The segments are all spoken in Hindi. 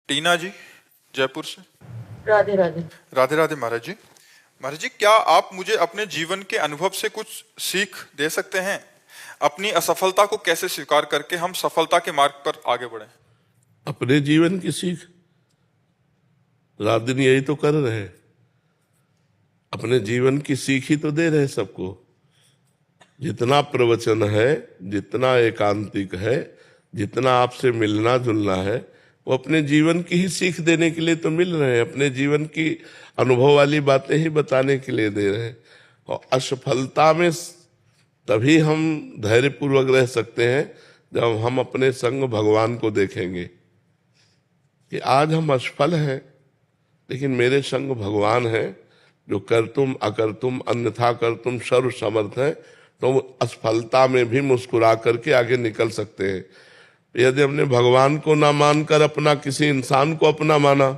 टीना जी, जयपुर से। राधे राधे। राधे राधे महाराज जी। महाराज जी, क्या आप मुझे अपने जीवन के अनुभव से कुछ सीख दे सकते हैं? अपनी असफलता को कैसे स्वीकार करके हम सफलता के मार्ग पर आगे बढ़े? अपने जीवन की सीख रात दिन यही तो कर रहे हैं। अपने जीवन की सीख ही तो दे रहे हैं सबको। जितना प्रवचन है, जितना एकांतिक है, जितना आपसे मिलना जुलना है, वो अपने जीवन की ही सीख देने के लिए तो मिल रहे हैं। अपने जीवन की अनुभव वाली बातें ही बताने के लिए दे रहे हैं। और असफलता में तभी हम धैर्यपूर्वक रह सकते हैं जब हम अपने संग भगवान को देखेंगे कि आज हम असफल हैं, लेकिन मेरे संग भगवान है जो करतुम अकर्तुम अन्यथा करतुम सर्व समर्थ है। तो असफलता में भी मुस्कुरा करके आगे निकल सकते हैं। यदि हमने भगवान को ना मानकर अपना किसी इंसान को अपना माना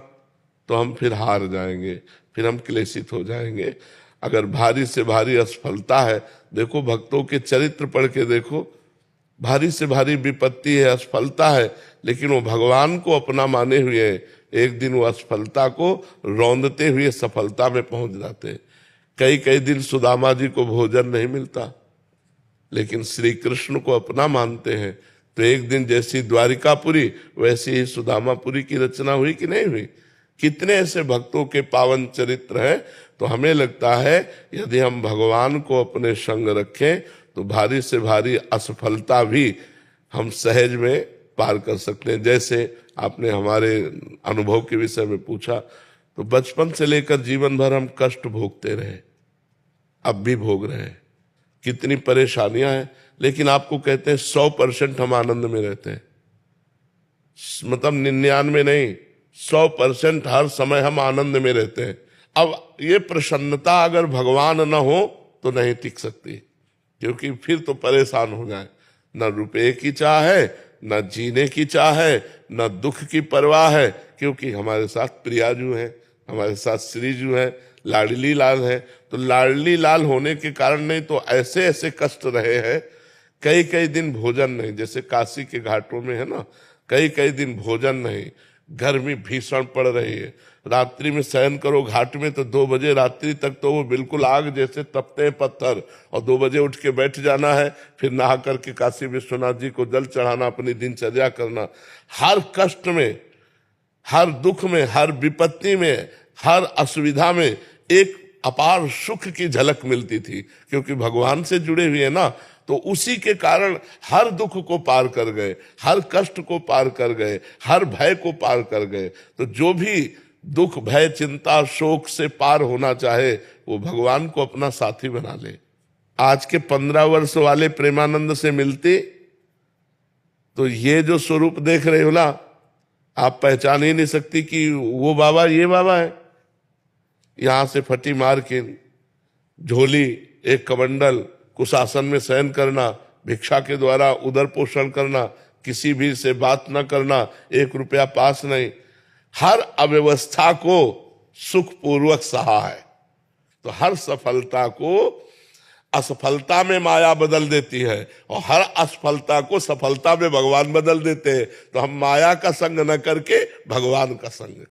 तो हम फिर हार जाएंगे, फिर हम क्लेशित हो जाएंगे। अगर भारी से भारी असफलता है, देखो भक्तों के चरित्र पढ़ के देखो, भारी से भारी विपत्ति है, असफलता है, लेकिन वो भगवान को अपना माने हुए हैं। एक दिन वो असफलता को रौंदते हुए सफलता में पहुंच जाते हैं। कई कई दिन सुदामा जी को भोजन नहीं मिलता, लेकिन श्री कृष्ण को अपना मानते हैं। तो एक दिन जैसी द्वारिकापुरी वैसी ही सुदामापुरी की रचना हुई कि नहीं हुई? कितने ऐसे भक्तों के पावन चरित्र हैं। तो हमें लगता है यदि हम भगवान को अपने संग रखें तो भारी से भारी असफलता भी हम सहज में पार कर सकते हैं। जैसे आपने हमारे अनुभव के विषय में पूछा, तो बचपन से लेकर जीवन भर हम कष्ट भोगते रहे, अब भी भोग रहे हैं। कितनी परेशानियां हैं, लेकिन आपको कहते हैं 100% हम आनंद में रहते हैं। मतलब 99 नहीं, 100% हर समय हम आनंद में रहते हैं। अब ये प्रसन्नता अगर भगवान न हो तो नहीं टिक सकती, क्योंकि फिर तो परेशान हो जाए। न रुपए की चाह है, न जीने की चाह है, न दुख की परवाह है, क्योंकि हमारे साथ प्रियाजू है, हमारे साथ श्रीजू है, लाडली लाल है। तो लाडली लाल होने के कारण नहीं तो ऐसे ऐसे कष्ट रहे हैं। कई कई दिन भोजन नहीं, जैसे काशी के घाटों में है ना, कई कई दिन भोजन नहीं, गर्मी भीषण पड़ रही है। रात्रि में शयन करो घाट में तो 2 बजे रात्रि तक तो वो बिल्कुल आग जैसे तपते हैं पत्थर, और 2 बजे उठ के बैठ जाना है, फिर नहा करके काशी विश्वनाथ जी को जल चढ़ाना, अपनी दिनचर्या करना। हर कष्ट में, हर दुख में, हर विपत्ति में, हर असुविधा में एक अपार सुख की झलक मिलती थी, क्योंकि भगवान से जुड़े हुए ना। तो उसी के कारण हर दुख को पार कर गए, हर कष्ट को पार कर गए, हर भय को पार कर गए। तो जो भी दुख भय चिंता शोक से पार होना चाहे वो भगवान को अपना साथी बना ले। आज के 15 वर्ष वाले प्रेमानंद से मिलते तो ये जो स्वरूप देख रहे हो ना, आप पहचान ही नहीं सकती कि वो बाबा ये बाबा है। यहां से फटी मार के झोली, एक कमंडल, कुशासन में शयन करना, भिक्षा के द्वारा उदर पोषण करना, किसी भी से बात न करना, 1 रुपया पास नहीं, हर अव्यवस्था को सुखपूर्वक सहा है। तो हर सफलता को असफलता में माया बदल देती है, और हर असफलता को सफलता में भगवान बदल देते हैं। तो हम माया का संग न करके भगवान का संग